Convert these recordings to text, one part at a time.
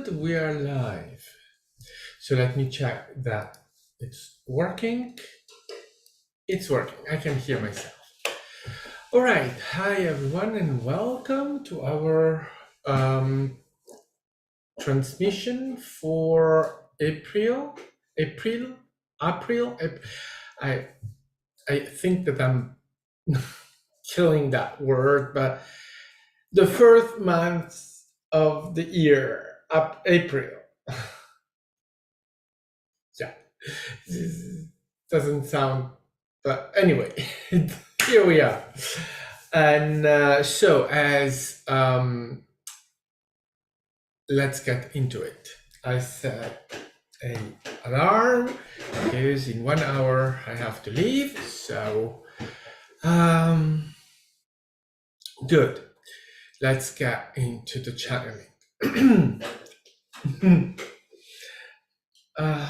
Good, we are live. So let me check that it's working. It's working. I can hear myself. All right. Hi, everyone, and welcome to our transmission for April. I I think that I'm killing that word, but the first month of the year, April. Yeah, this doesn't sound, but anyway, here we are. And so, as let's get into it. I set a alarm because in 1 hour I have to leave. So, good. Let's get into the channeling. uh,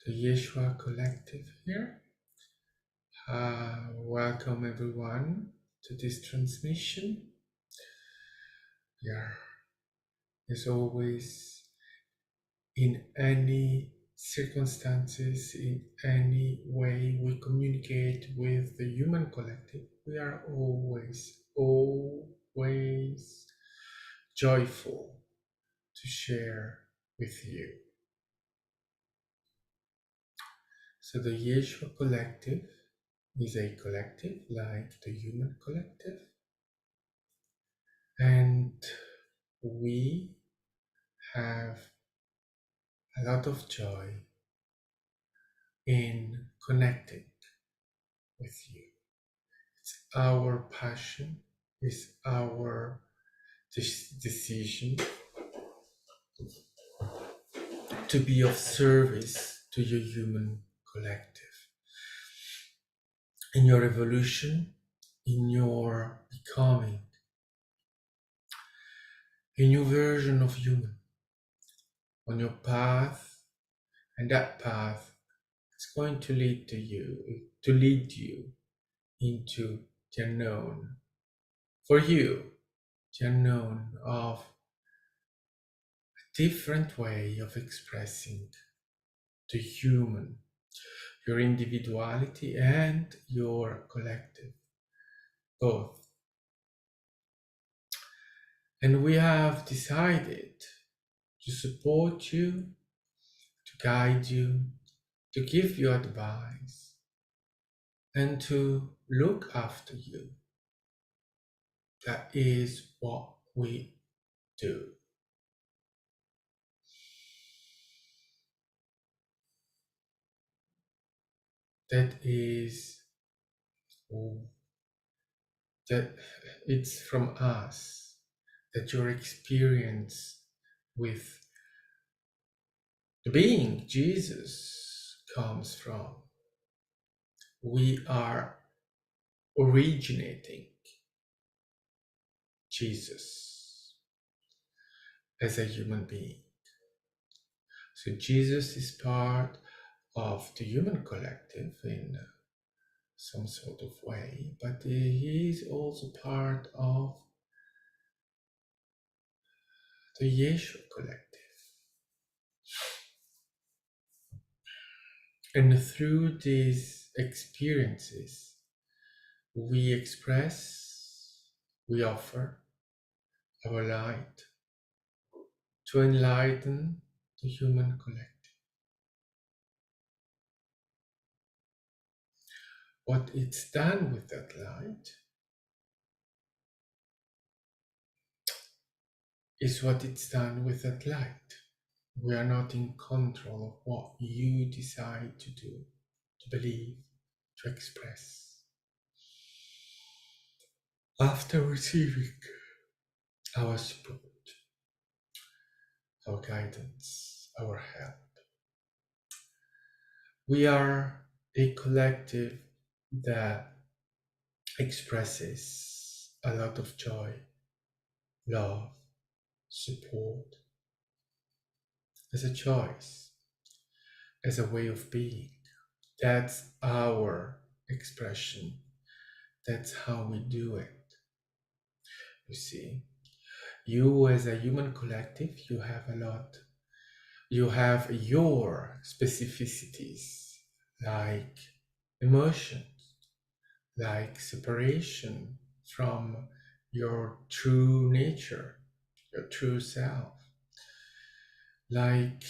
the Yeshua Collective here. Welcome everyone to this transmission. Yeah, as always, in any circumstances, in any way we communicate with the human collective, we are always joyful to share with you. So the Yeshua Collective is a collective like the human collective, and we have a lot of joy in connecting with you. It's our passion, it's our decision to be of service to your human collective. In your evolution, in your becoming a new version of human, on your path, and that path is going to lead you into the unknown. For you, the unknown of a different way of expressing the human, your individuality and your collective, both. And we have decided to support you, to guide you, to give you advice, and to look after you. That is what we do. That is that it's from us, that your experience with the being Jesus comes from. We are originating Jesus as a human being. So Jesus is part of the human collective in some sort of way, but he is also part of the Yeshua collective. And through these experiences, we express, we offer our light to enlighten the human collective. What it's done with that light is what it's done with that light. We are not in control of what you decide to do, to believe, to express. After receiving our support, our guidance, our help, we are a collective that expresses a lot of joy, love, support as a choice, as a way of being. That's our expression. That's how we do it. You see, you as a human collective, you have a lot. You have your specificities, like emotions, like separation from your true nature, your true self. Like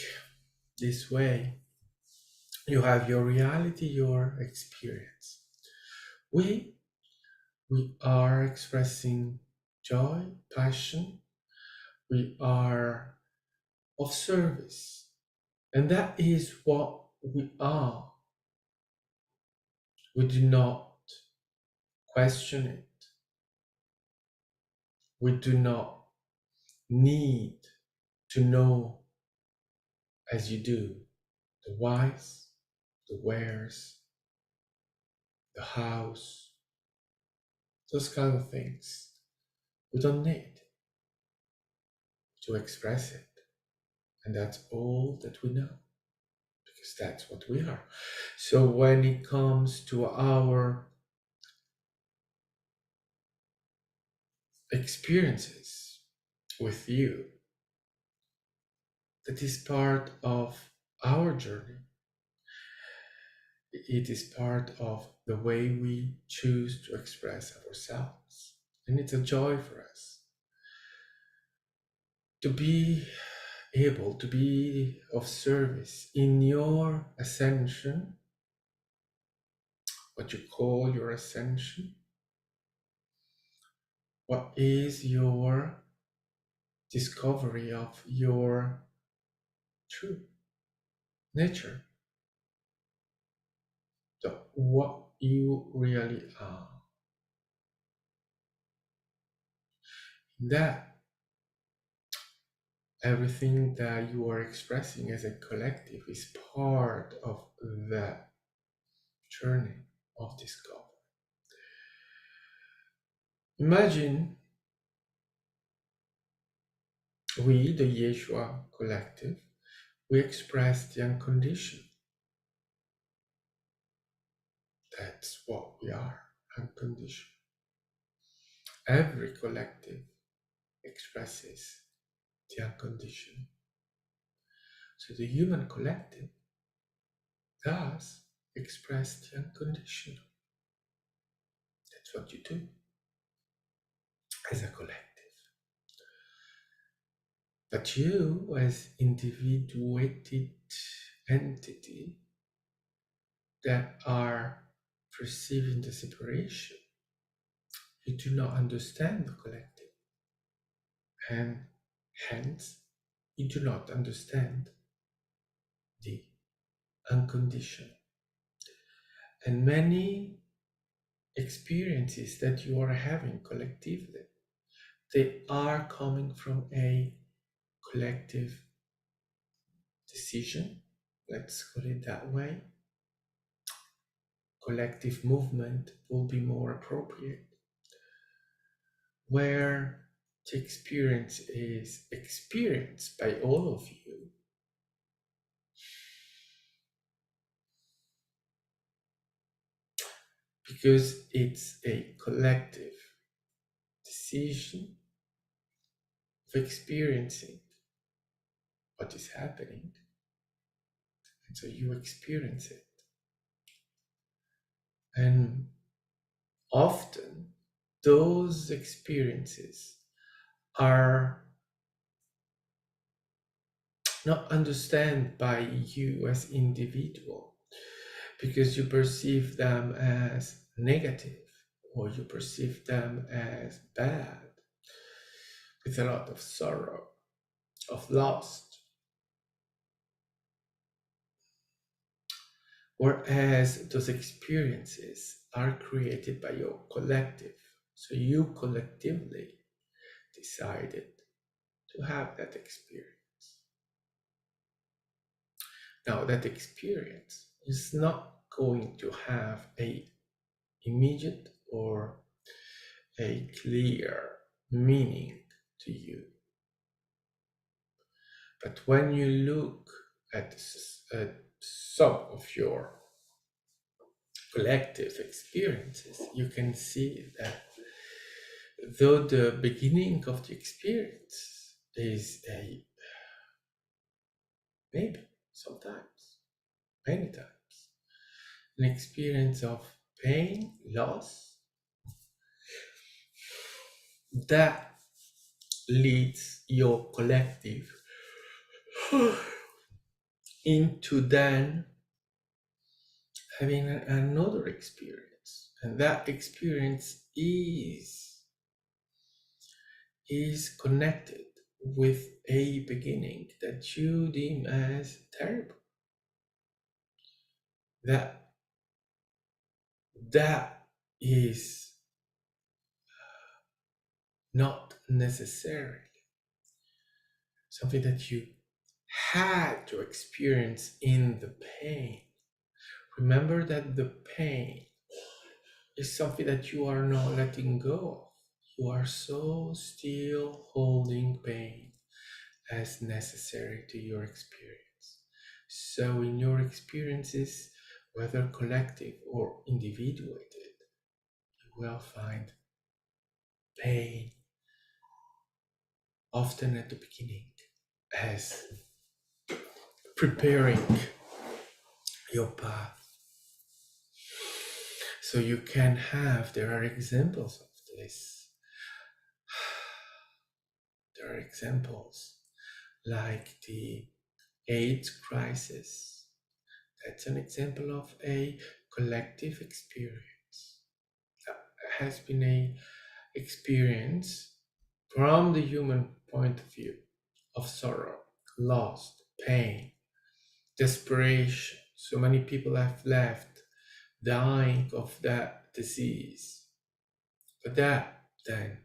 this way, you have your reality, your experience. We we are expressing joy, passion. We are of service, and that is what we are. We do not question it. We do not need to know as you do the whys, the wheres, the hows, those kind of things. We don't need to express it. And that's all that we know, because that's what we are. So when it comes to our experiences with you, that is part of our journey. It is part of the way we choose to express ourselves. And it's a joy for us to be able to be of service in your ascension, what you call your ascension. What is your discovery of your true nature, what you really are? That everything that you are expressing as a collective is part of that journey of discovery. Imagine we, the Yeshua collective, we express the unconditioned. That's what we are, unconditioned. Every collective expresses the unconditioned. So the human collective does express the unconditional. That's what you do as a collective. But you, as individuated entity that are perceiving the separation, you do not understand the collective, and hence you do not understand the unconditional. And many experiences that you are having collectively, they are coming from a collective decision, let's call it that way. Collective movement will be more appropriate, where the experience is experienced by all of you. Because it's a collective decision of experiencing what is happening. And so you experience it. And often those experiences are not understood by you as individual because you perceive them as negative or you perceive them as bad with a lot of sorrow, of loss. Whereas those experiences are created by your collective. So you collectively decided to have that experience. Now that experience is not going to have a immediate or a clear meaning to you. But when you look at some of your collective experiences, you can see that though the beginning of the experience is a maybe, sometimes, many times, an experience of pain, loss, that leads your collective into then having another experience. And that experience is connected with a beginning that you deem as terrible. That is not necessarily something that you had to experience in the pain. Remember that the pain is something that you are not letting go of. You are so still holding pain as necessary to your experience. So in your experiences, whether collective or individuated, you will find pain often at the beginning as preparing your path. So you can have, there are examples of this. There are examples like the AIDS crisis. That's an example of a collective experience. That has been a experience from the human point of view of sorrow, loss, pain, desperation. So many people have left dying of that disease. But that then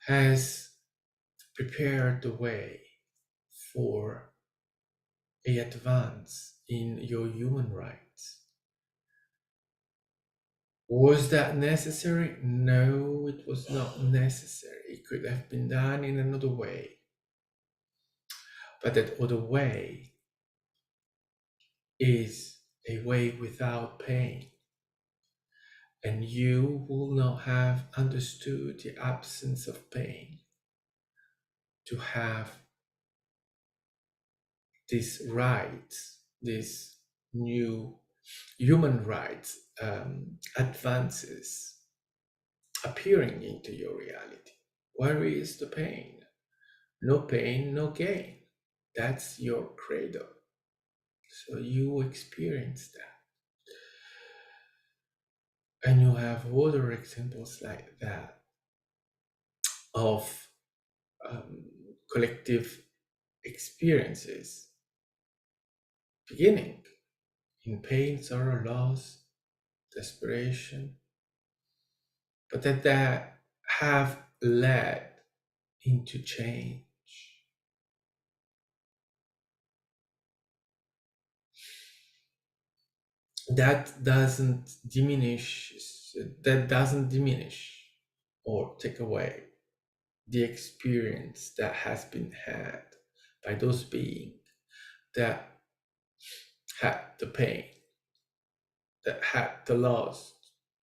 has prepared the way for a advance in your human rights. Was that necessary? No, it was not necessary. It could have been done in another way. But that other way is a way without pain. And you will not have understood the absence of pain to have these rights, these new human rights advances appearing into your reality. Where is the pain? No pain, no gain. That's your credo. So you experience that. And you have other examples like that of collective experiences beginning in pain, sorrow, loss, desperation, but that have led into change. that doesn't diminish or take away the experience that has been had by those beings that had the pain, that had the loss,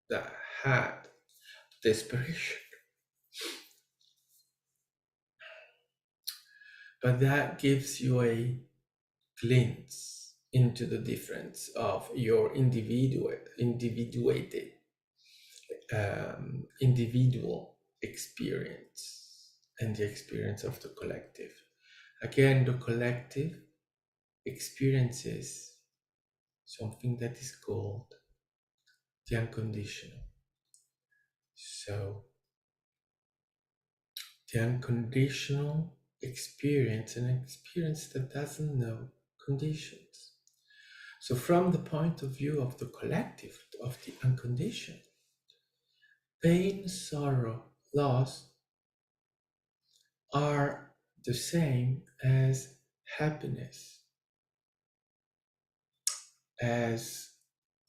that had desperation. But that gives you a glimpse into the difference of your individual experience and the experience of the collective. Again, the collective experiences something that is called the unconditional. So, the unconditional experience, an experience that doesn't know conditions. So, from the point of view of the collective, of the unconditional, pain, sorrow, loss are the same as happiness, as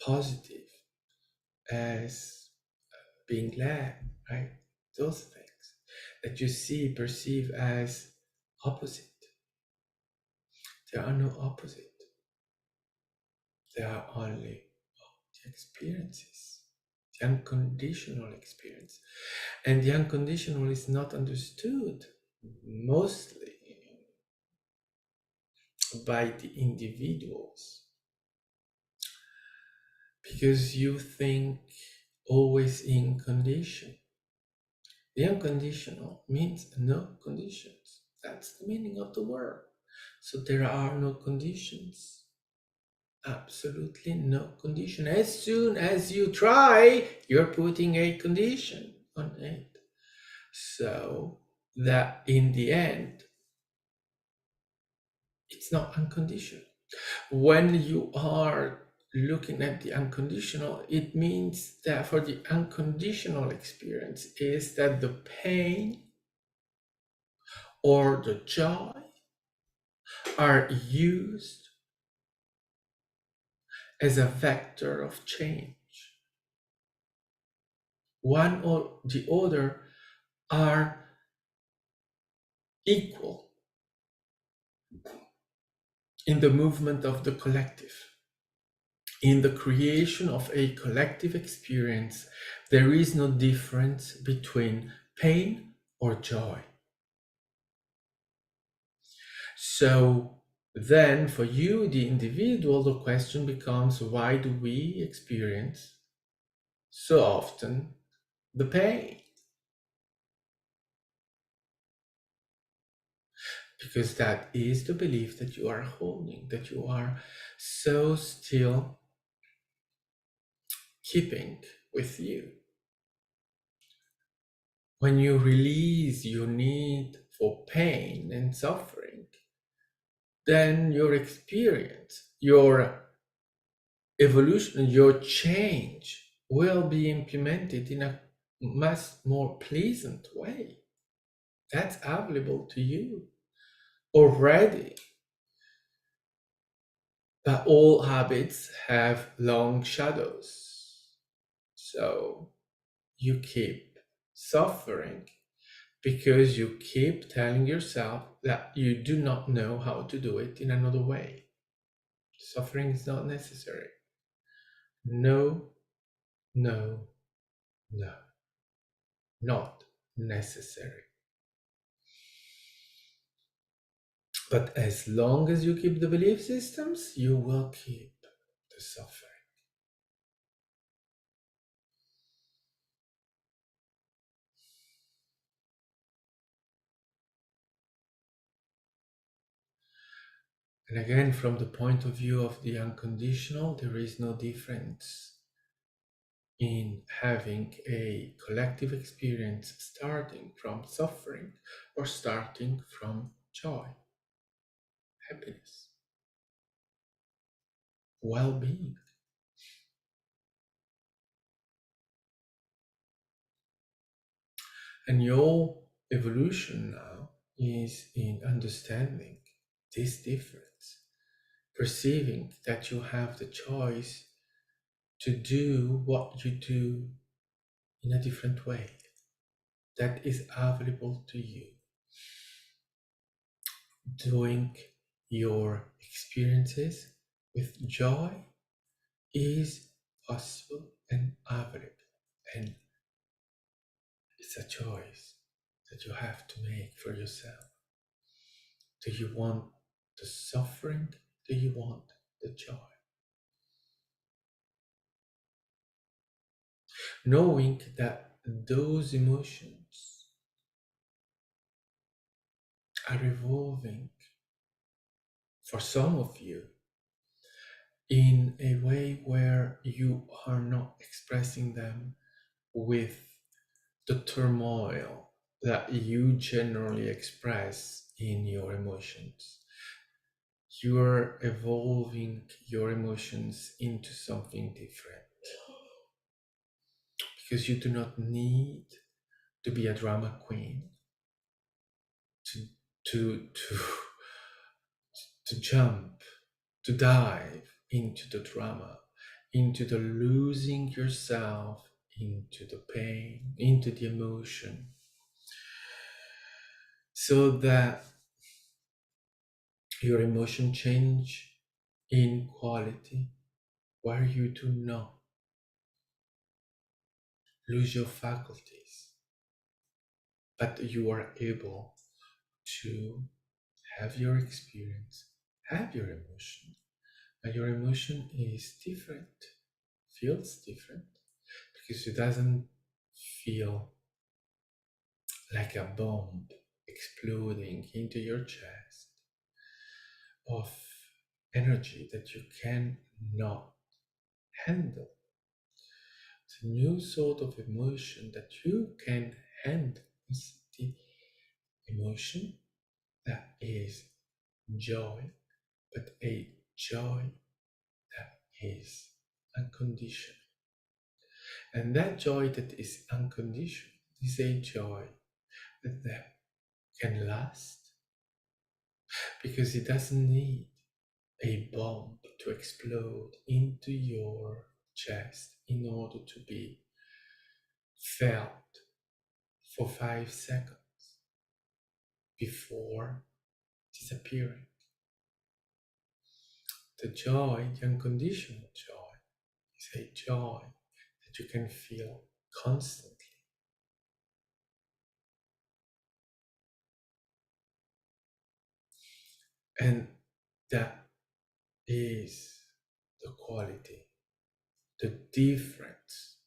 positive, as being glad, right? Those things that you see, perceive as opposite. There are no opposite. There are only the experiences, the unconditional experience. And the unconditional is not understood mostly by the individuals because you think always in condition. The unconditional means no conditions. That's the meaning of the word. So there are no conditions. Absolutely no condition. As soon as you try, you're putting a condition on it. So that in the end, it's not unconditional. When you are looking at the unconditional, it means that for the unconditional experience is that the pain or the joy are used as a vector of change. One or the other are equal in the movement of the collective. In the creation of a collective experience, there is no difference between pain or joy. So then for you, the individual, the question becomes, why do we experience so often the pain? Because that is the belief that you are holding, that you are so still keeping with you. When you release your need for pain and suffering, then your experience, your evolution, your change will be implemented in a much more pleasant way. That's available to you already. But all habits have long shadows. So you keep suffering because you keep telling yourself that you do not know how to do it in another way. Suffering is not necessary. No, no, no, not necessary. But as long as you keep the belief systems, you will keep the suffering. And again, from the point of view of the unconditional, there is no difference in having a collective experience starting from suffering or starting from joy, happiness, well-being. And your evolution now is in understanding this difference, perceiving that you have the choice to do what you do in a different way that is available to you. Doing your experiences with joy is possible and available. And it's a choice that you have to make for yourself. Do you want the suffering? Do you want the joy? Knowing that those emotions are evolving for some of you in a way where you are not expressing them with the turmoil that you generally express in your emotions. You're evolving your emotions into something different because you do not need to be a drama queen to to to to jump, to dive into the drama, into the losing yourself, into the pain, into the emotion, so that your emotion change in quality, where you do not lose your faculties, but you are able to have your experience, have your emotion, and your emotion is different, feels different, because it doesn't feel like a bomb exploding into your chest of energy that you cannot handle. It's a new sort of emotion that you can handle. It's the emotion that is joy, but a joy that is unconditional. And that joy that is unconditional is a joy that can last because it doesn't need a bomb to explode into your chest in order to be felt for 5 seconds before disappearing. The joy, the unconditional joy, is a joy that you can feel constantly. And that is the quality, the difference.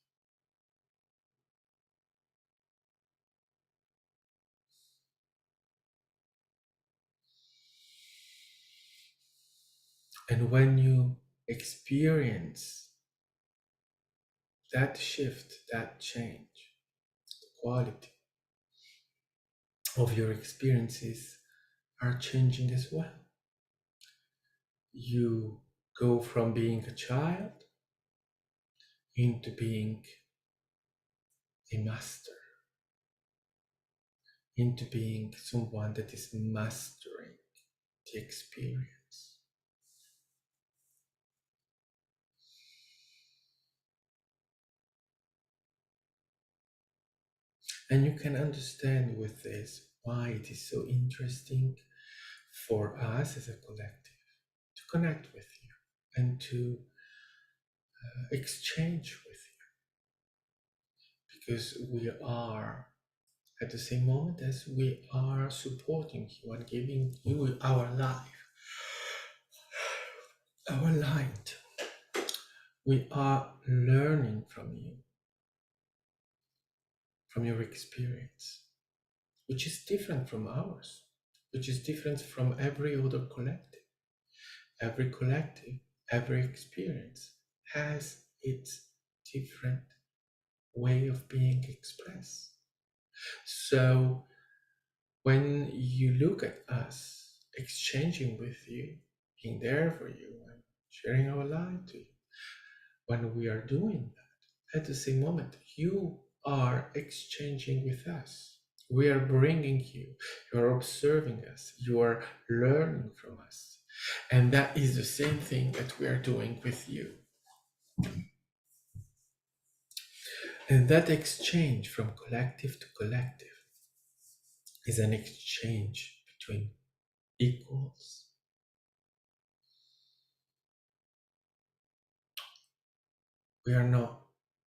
And when you experience that shift, that change, the quality of your experiences are changing as well. You go from being a child into being a master, into being someone that is mastering the experience. And you can understand with this why it is so interesting for us as a collective to connect with you and to exchange with you, because we are at the same moment as we are supporting you and giving you our life, our light. We are learning from you, from your experience, which is different from ours, which is different from every other collective. Every collective, every experience has its different way of being expressed. So when you look at us exchanging with you, being there for you and sharing our life to you, when we are doing that, at the same moment, you are exchanging with us. We are bringing you, you are observing us, you are learning from us. And that is the same thing that we are doing with you. And that exchange from collective to collective is an exchange between equals. We are not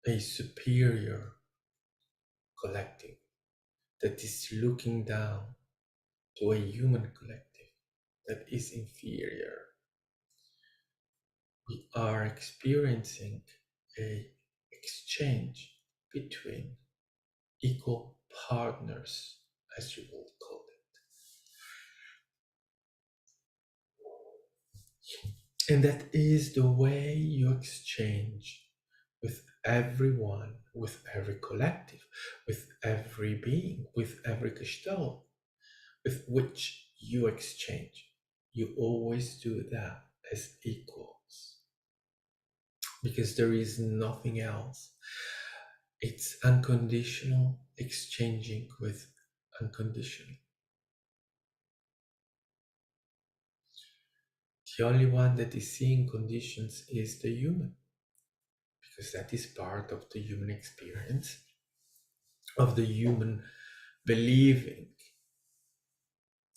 a superior collective that is looking down to a human collective that is inferior. We are experiencing a exchange between equal partners, as you will call it. And that is the way you exchange with everyone, with every collective, with every being, with every gestalt with which you exchange. You always do that as equals because there is nothing else. It's unconditional exchanging with unconditional. The only one that is seeing conditions is the human, because that is part of the human experience, of the human believing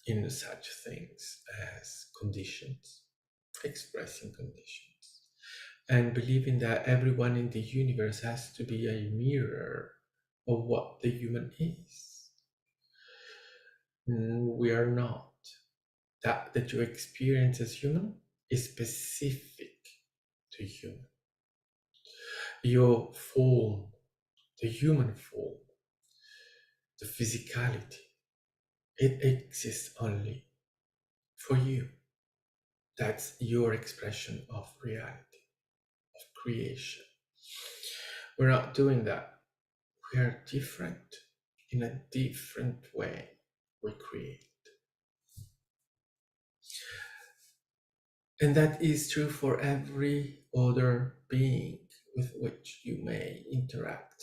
in such things as conditions, expressing conditions, and believing that everyone in the universe has to be a mirror of what the human is. We are not. That you experience as human is specific to human. Your form, the human form, the physicality, it exists only for you. That's your expression of reality, of creation. We're not doing that. We are different. In a different way, we create. And that is true for every other being with which you may interact,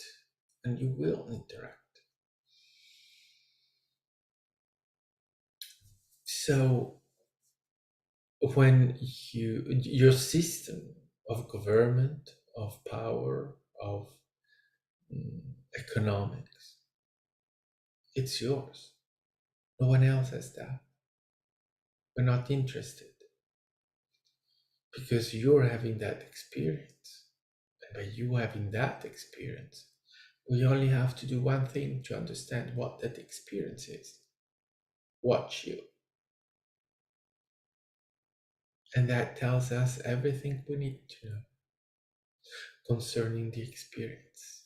and you will interact. So when your system of government, of power, of economics, it's yours. No one else has that. We're not interested because you're having that experience. And by you having that experience, we only have to do one thing to understand what that experience is. Watch you. And that tells us everything we need to know concerning the experience.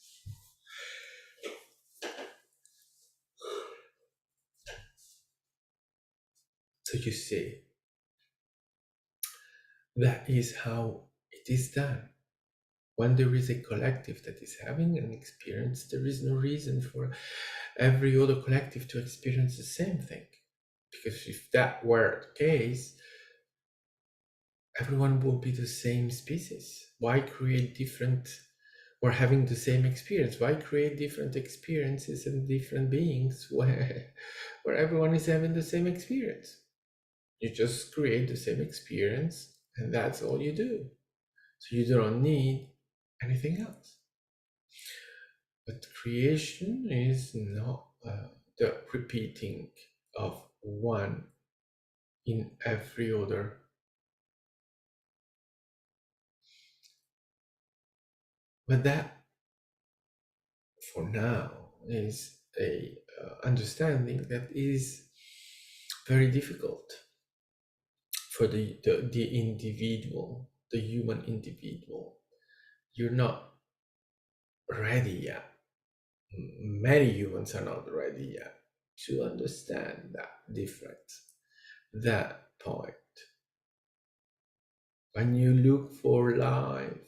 So you see, that is how it is done. When there is a collective that is having an experience, there is no reason for every other collective to experience the same thing. Because if that were the case, everyone will be the same species. Why create different or having the same experience? Why create different experiences and different beings where everyone is having the same experience? You just create the same experience and that's all you do. So you don't need anything else. But creation is not the repeating of one in every other. But that, for now, is a understanding that is very difficult for the individual, the human individual. You're not ready yet. Many humans are not ready yet to understand that difference, that point. When you look for life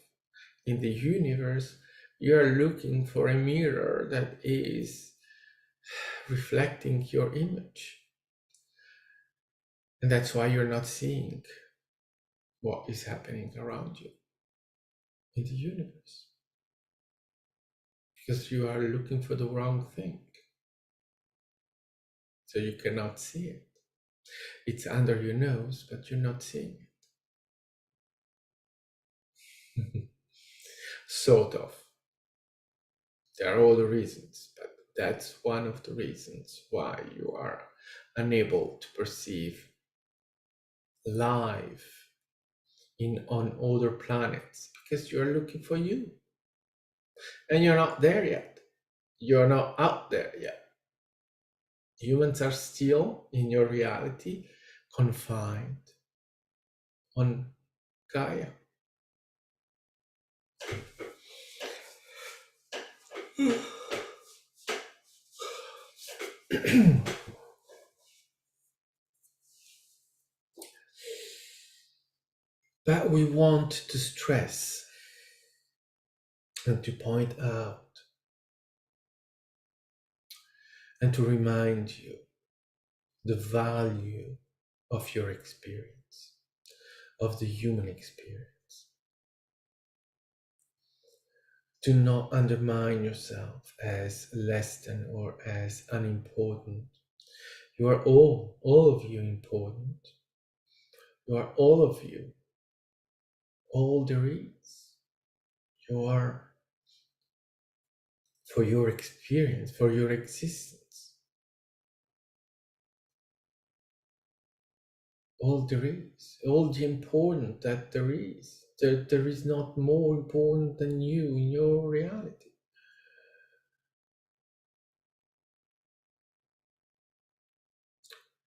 in the universe, you're looking for a mirror that is reflecting your image. And that's why you're not seeing what is happening around you in the universe. Because you are looking for the wrong thing. So you cannot see it. It's under your nose, but you're not seeing it. Sort of. There are other reasons, but that's one of the reasons why you are unable to perceive life on other planets, because you're looking for you and you're not there yet. You're not out there yet. Humans are still in your reality confined on Gaia. But we want to stress and to point out and to remind you the value of your experience, of the human experience. Do not undermine yourself as less than or as unimportant. You are all of you important. You are all of you, all there is. You are, for your experience, for your existence, all there is, all the important that there is. There is not more important than you in your reality.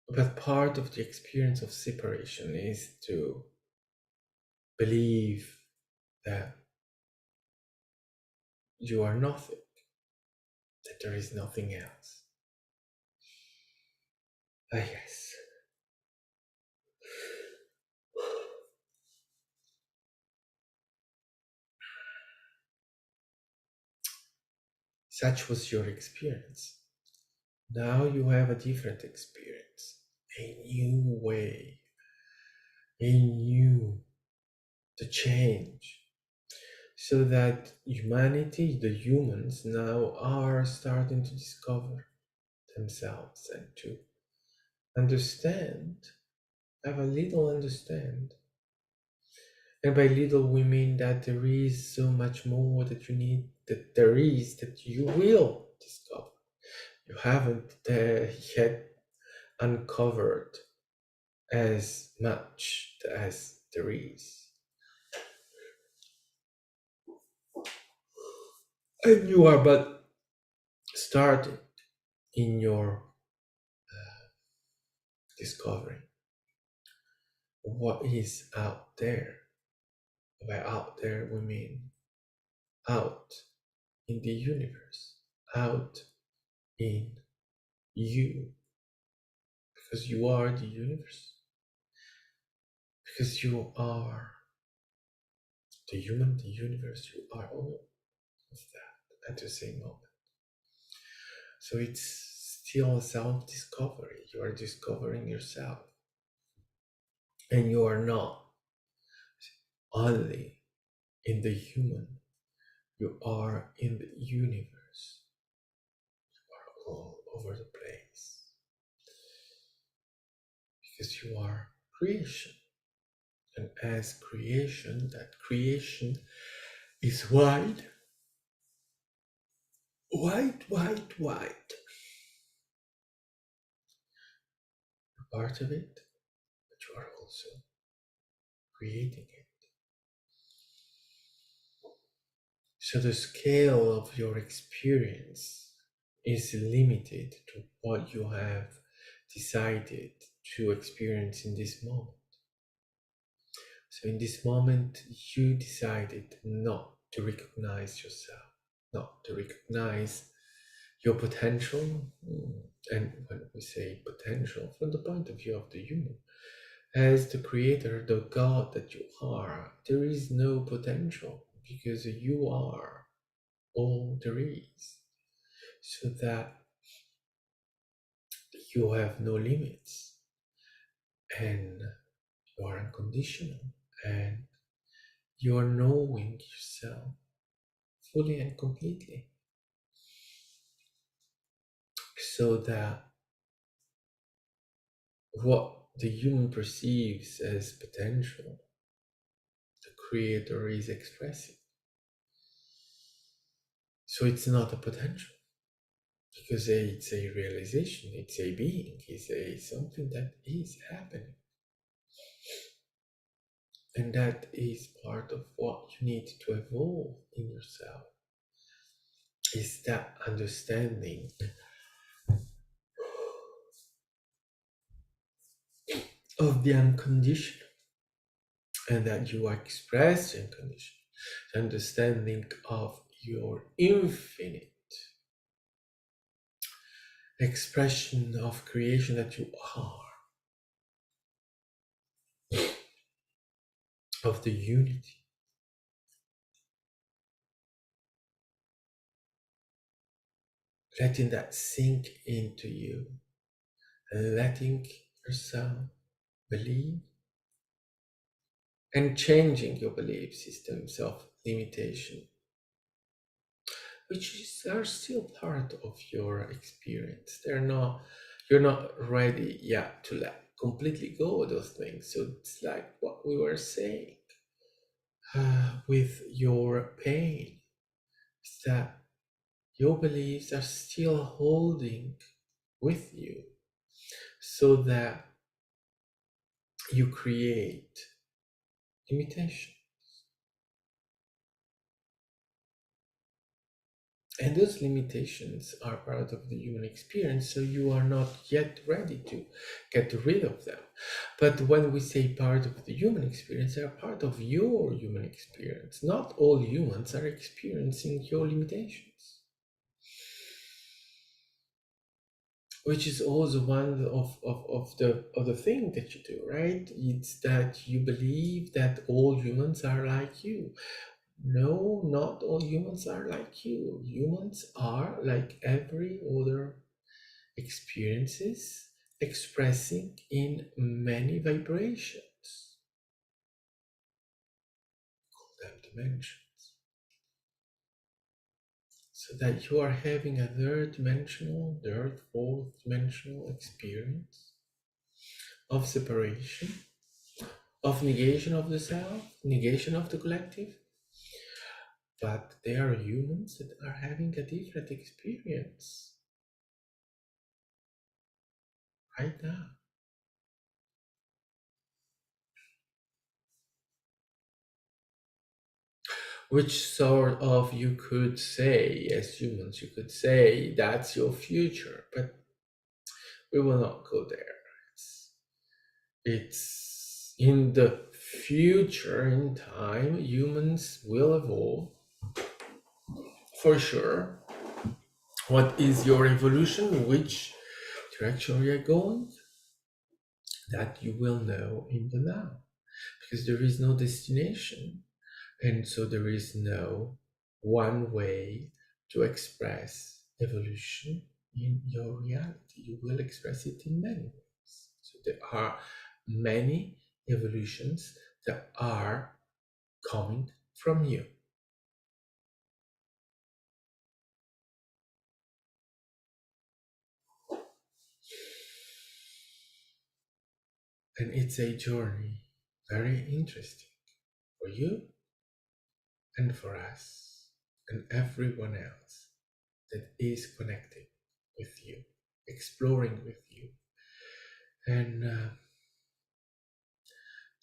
But part of the experience of separation is to believe that you are nothing, that there is nothing else. Ah, yes. Such was your experience. Now you have a different experience, a new way, a new to change, so that humanity, the humans now are starting to discover themselves and to understand, have a little understand. And by little we mean that there is so much more that you need, that you will discover. You haven't yet uncovered as much as there is. And you are but starting in your discovery of what is out there. By out there, we mean out in the universe, out in you, because you are the universe, because you are the human, the universe, you are all of that at the same moment. So it's still self-discovery. You are discovering yourself. And you are not only in the human, you are in the universe. You are all over the place. Because you are creation. And as creation, that creation is wide, wide, wide, wide. You're part of it, but you are also creating it. So the scale of your experience is limited to what you have decided to experience in this moment. So in this moment, you decided not to recognize yourself, not to recognize your potential. And when we say potential, from the point of view of the human, as the creator, the God that you are, there is no potential because you are all there is. So that you have no limits and you are unconditional and you are knowing yourself fully and completely. So that what the human perceives as potential, the creator is expressing. So it's not a potential because it's a realization, it's a being, it's a something that is happening. And that is part of what you need to evolve in yourself, is that understanding of the unconditional, and that you express unconditional, the understanding of your infinite expression of creation that you are, of the unity. Letting that sink into you and letting yourself believe and changing your belief systems of limitation, are still part of your experience. You're not ready yet to let completely go of those things. So it's like what we were saying with your pain, is that your beliefs are still holding with you, so that you create limitation. And those limitations are part of the human experience, so you are not yet ready to get rid of them. But when we say part of the human experience, they are part of your human experience. Not all humans are experiencing your limitations, which is also one of the thing that you do, right? It's that you believe that all humans are like you. No, not all humans are like you. Humans are like every other experiences, expressing in many vibrations, call them dimensions. So that you are having a third dimensional, third, fourth dimensional experience of separation, of negation of the self, negation of the collective. But there are humans that are having a different experience right now. Which sort of, you could say, as humans, you could say that's your future, but we will not go there. It's in the future, in time, humans will evolve for sure. What is your evolution? Which direction we are going? That you will know in the now, because there is no destination. And so there is no one way to express evolution in your reality. You will express it in many ways. So there are many evolutions that are coming from you. And it's a journey very interesting for you and for us and everyone else that is connecting with you, exploring with you. And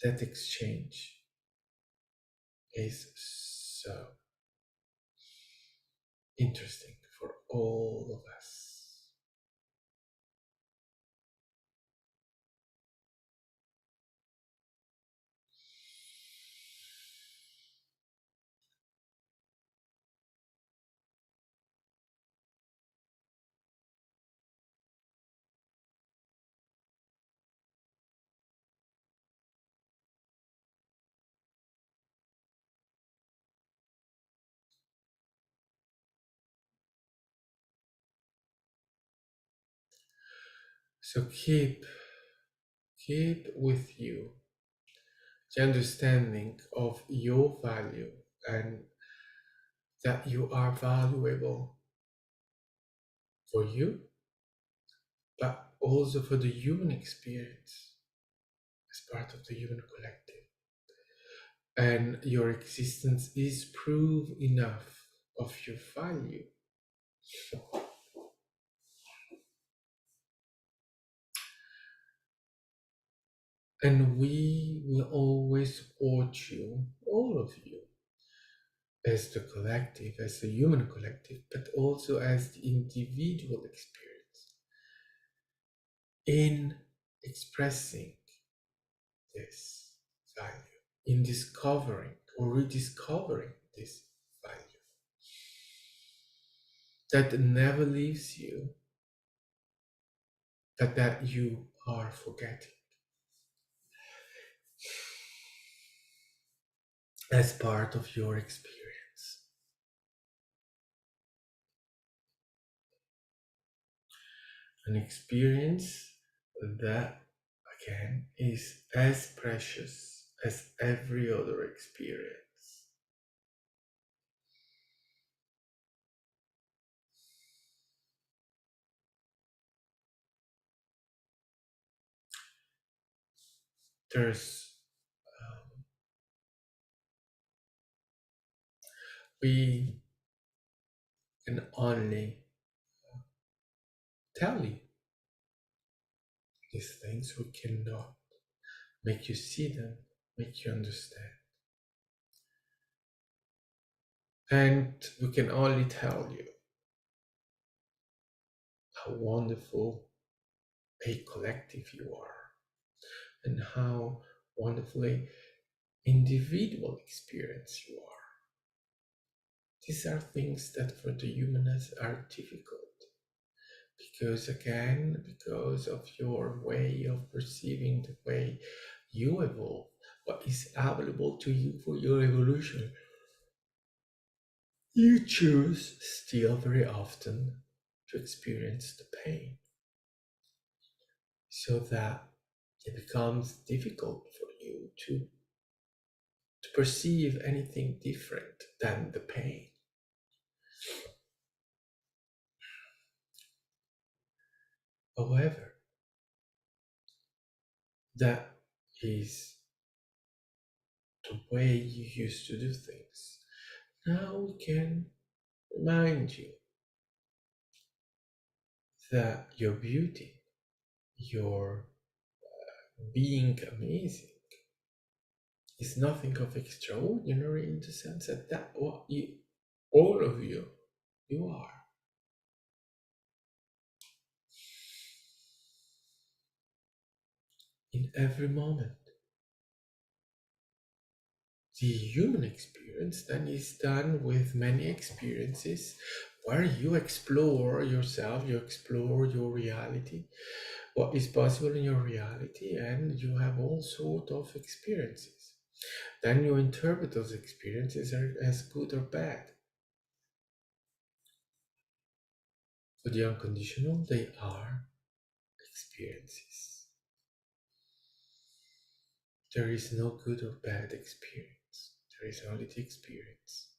that exchange is so interesting for all of us. So keep with you the understanding of your value, and that you are valuable for you, but also for the human experience as part of the human collective. And your existence is proof enough of your value. And we will always support you, all of you, as the collective, as the human collective, but also as the individual experience in expressing this value, in discovering or rediscovering this value that never leaves you, but that you are forgetting as part of your experience. An experience that, again, is as precious as every other experience. There's, we can only tell you these things, we cannot make you see them, make you understand. And we can only tell you how wonderful a collective you are and how wonderfully individual experience you are. These are things that for the humanists are difficult because, again, because of your way of perceiving the way you evolve, what is available to you for your evolution. You choose still very often to experience the pain so that it becomes difficult for you to perceive anything different than the pain. However, that is the way you used to do things. Now we can remind you that your beauty, your being amazing, is nothing of extraordinary in the sense that what you, all of you, you are. In every moment. The human experience then is done with many experiences where you explore yourself, you explore your reality, what is possible in your reality, and you have all sorts of experiences. Then you interpret those experiences as good or bad. For the unconditional, they are experiences. There is no good or bad experience. There is only the experience.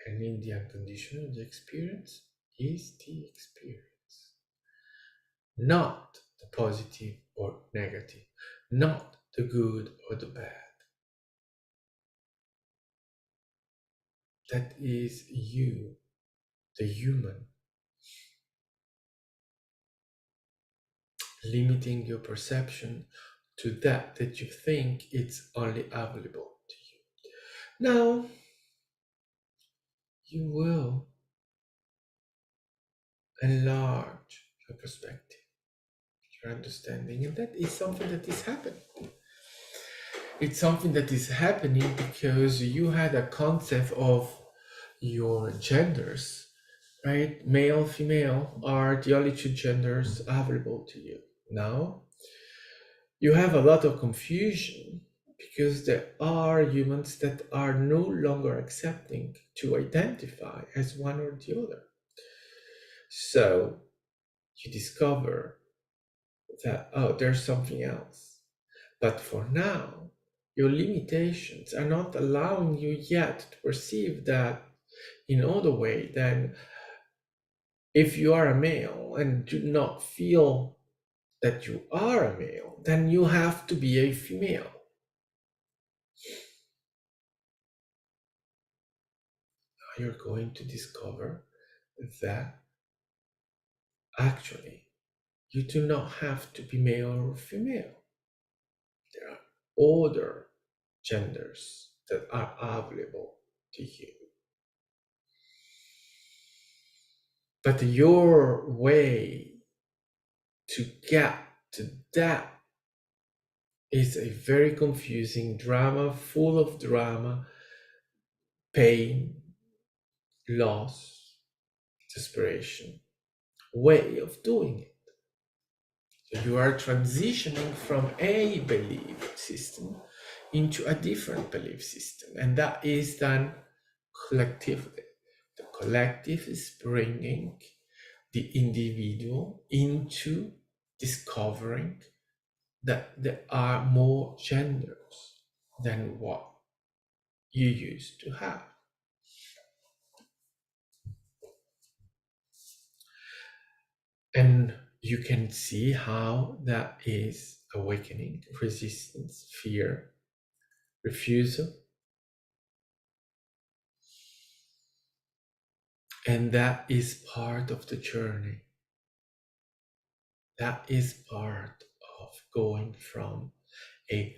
And in the unconditional, the experience is the experience. Not the positive or negative, not the good or the bad. That is you, the human, limiting your perception to that you think it's only available to you. Now, you will enlarge your perspective, your understanding, and that is something that is happening. It's something that is happening because you had a concept of your genders, right? Male, female are the only two genders available to you. Now, you have a lot of confusion because there are humans that are no longer accepting to identify as one or the other. So you discover that, oh, there's something else. But for now, your limitations are not allowing you yet to perceive that in other way than if you are a male and do not feel that you are a male, then you have to be a female. you're going to discover that actually you do not have to be male or female. There are other genders that are available to you. But your way to get to that is a very confusing drama, full of drama, pain, loss, desperation way of doing it. So you are transitioning from a belief system into a different belief system, and that is done collectively. The collective is bringing the individual into discovering that there are more genders than what you used to have. And you can see how that is awakening resistance, fear, refusal. And that is part of the journey. That is part of going from a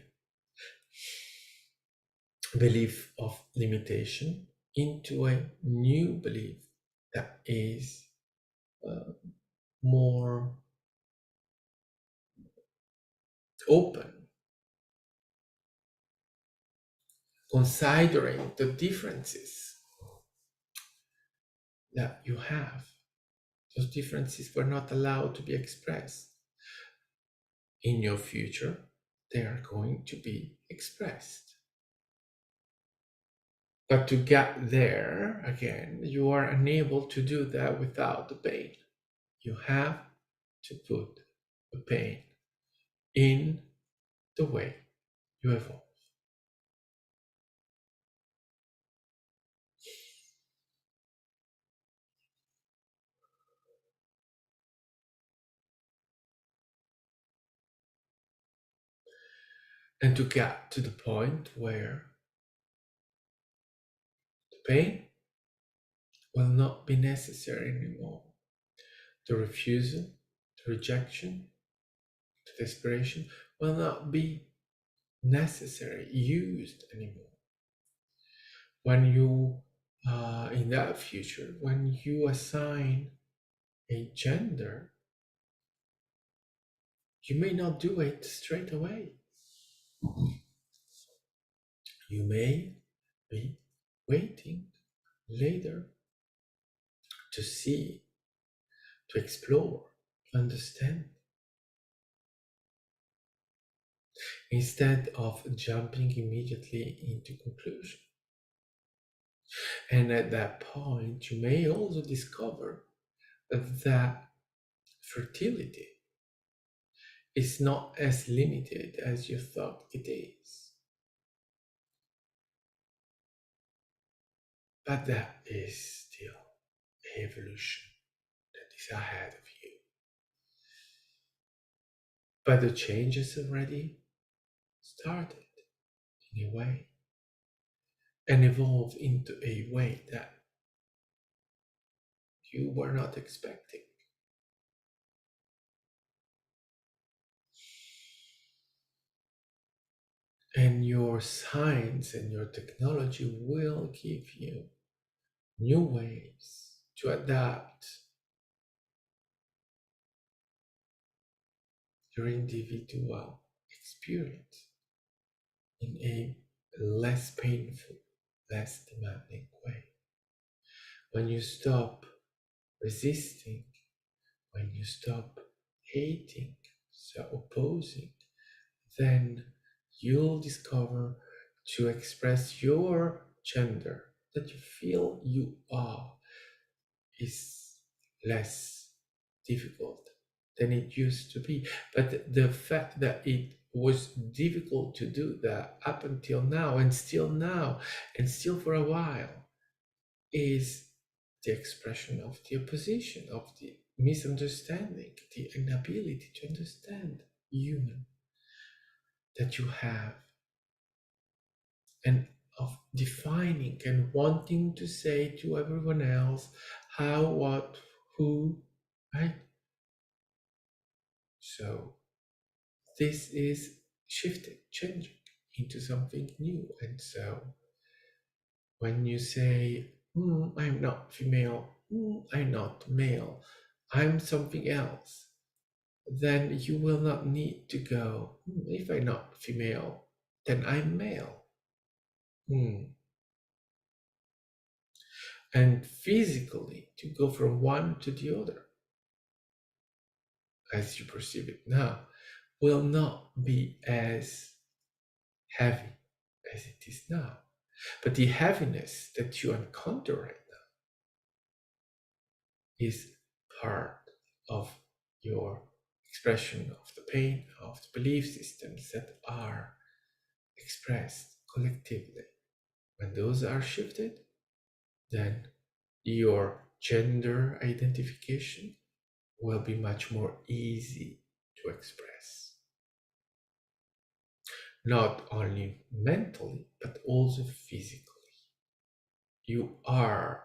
belief of limitation into a new belief that is more open, considering the differences that you have. Those differences were not allowed to be expressed. In your future, they are going to be expressed. But to get there, again, you are unable to do that without the pain. You have to put the pain in the way you evolve. And to get to the point where the pain will not be necessary anymore. The refusal, the rejection, the desperation will not be necessary, used anymore. When you, in that future, when you assign a gender, you may not do it straight away. You may be waiting later to see, to explore, to understand, instead of jumping immediately into conclusion. And at that point, you may also discover that fertility is not as limited as you thought it is. But that is still evolution that is ahead of you. But the changes already started in a way and evolved into a way that you were not expecting. And your science and your technology will give you new ways to adapt your individual experience in a less painful, less demanding way. When you stop resisting, when you stop hating, so opposing, then you'll discover to express your gender that you feel you are is less difficult than it used to be. But the fact that it was difficult to do that up until now, and still now, and still for a while, is the expression of the opposition, of the misunderstanding, the inability to understand human that you have. And of defining and wanting to say to everyone else how, what, who, right? So this is shifted, changing into something new. And so when you say, I'm not female, I'm not male, I'm something else, then you will not need to go, if I'm not female, then I'm male. And physically, to go from one to the other, as you perceive it now, will not be as heavy as it is now. But the heaviness that you encounter right now is part of your expression of the pain, of the belief systems that are expressed collectively. When those are shifted, then your gender identification will be much more easy to express. Not only mentally, but also physically. You are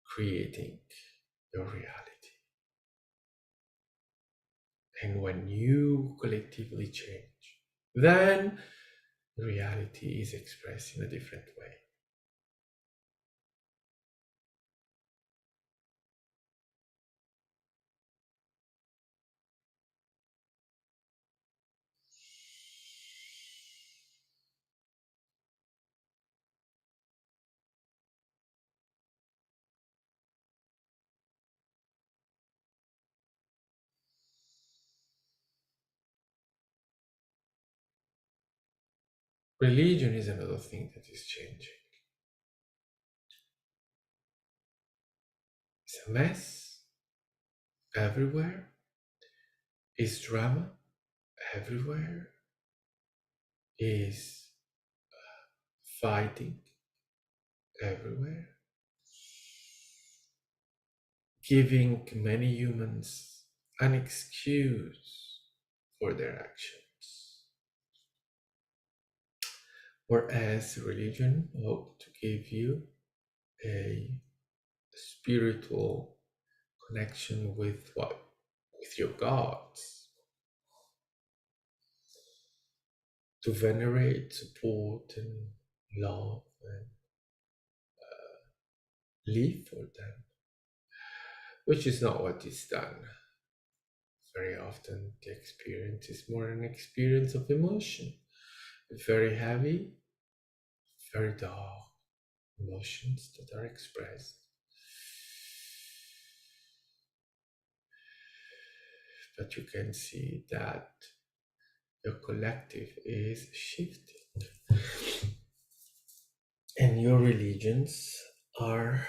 creating your reality. And when you collectively change, then reality is expressed in a different way. Religion is another thing that is changing. It's a mess everywhere. Is drama everywhere. Is fighting everywhere, giving many humans an excuse for their actions. Whereas religion hoped to give you a spiritual connection with what? With your gods, to venerate, support, and love and live for them, which is not what is done. Very often, the experience is more an experience of emotion, very heavy, very dark emotions that are expressed. But you can see that your collective is shifting, and your religions are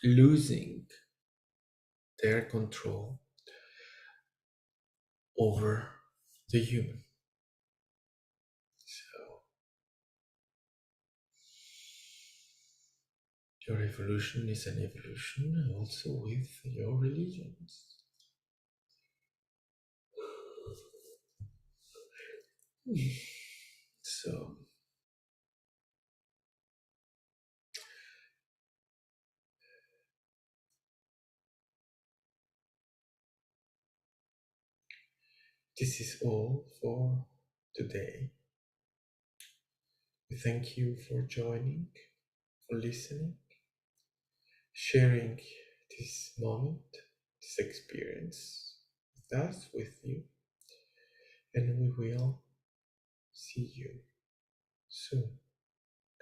losing their control over the human. So your evolution is an evolution also with your religions. So this is all for today. We thank you for joining, for listening, sharing this moment, this experience with us, with you, and we will see you soon,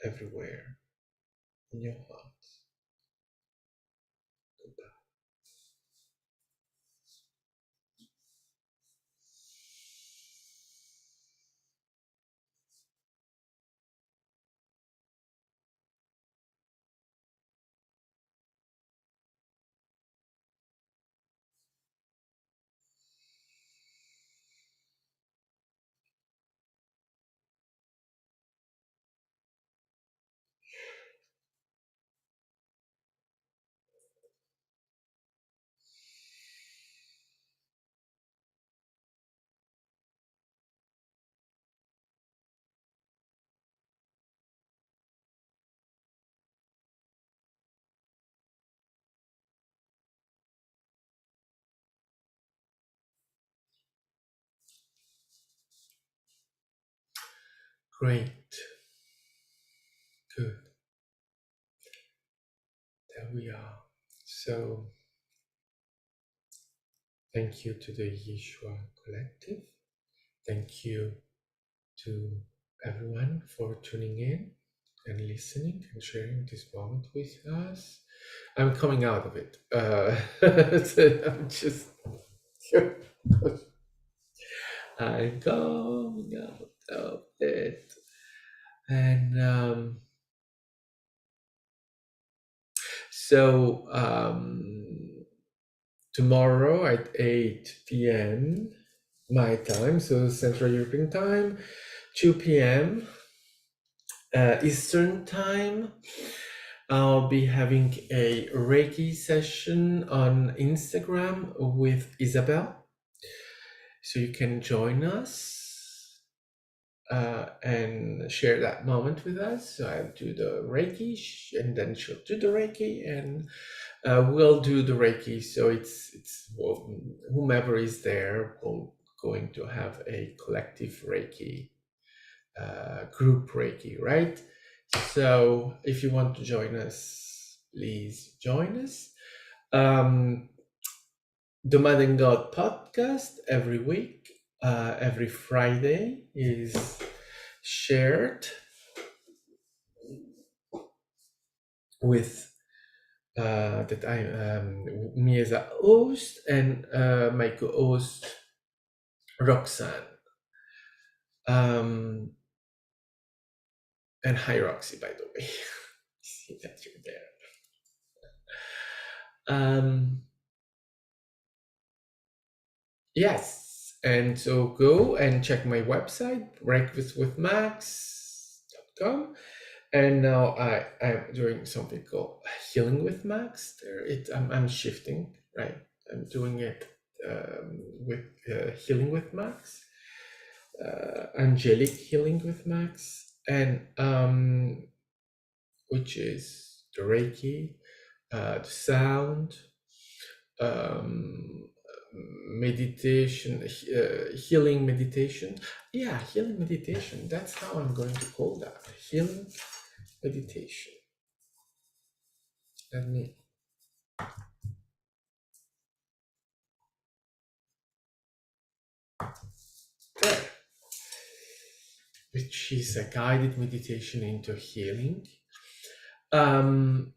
everywhere in your hearts. Goodbye. Great. Good. There we are. So, thank you to the Yeshua Collective. Thank you to everyone for tuning in and listening and sharing this moment with us. I'm coming out of it. I'm just, I'm coming out of it. And so tomorrow at 8 p.m. my time, so Central European time, 2 p.m. Eastern time, I'll be having a Reiki session on Instagram with Isabel. So you can join us and share that moment with us. So I'll do the Reiki and then she'll do the Reiki and we'll do the Reiki. So it's well, whomever is there going to have a collective Reiki, group Reiki, right? So if you want to join us, please join us. The Mad and God podcast every week, every Friday is shared with that I me as a host and my co-host Roxanne. And hi Roxy, by the way. See that you're there. Yes, and so go and check my website, breakfastwithmax.com. And now I'm doing something called Healing with Max. I'm shifting, right? I'm doing it with Healing with Max, Angelic Healing with Max, and which is the Reiki, the sound, um, meditation, healing meditation. Yeah, healing meditation. That's how I'm going to call that. Healing meditation. Let me. There. Which is a guided meditation into healing. And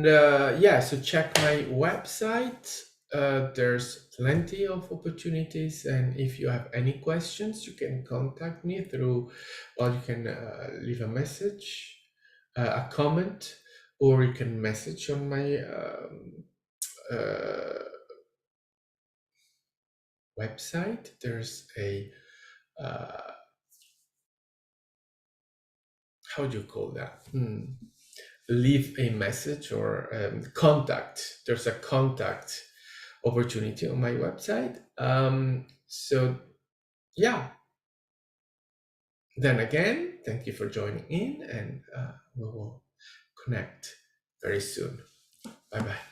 yeah, so check my website. There's plenty of opportunities, and if you have any questions, you can contact me through, well, you can leave a message, a comment, or you can message on my website. There's a how do you call that? Leave a message or contact. There's a contact opportunity on my website. So yeah, then again, thank you for joining in, and we will connect very soon. Bye bye.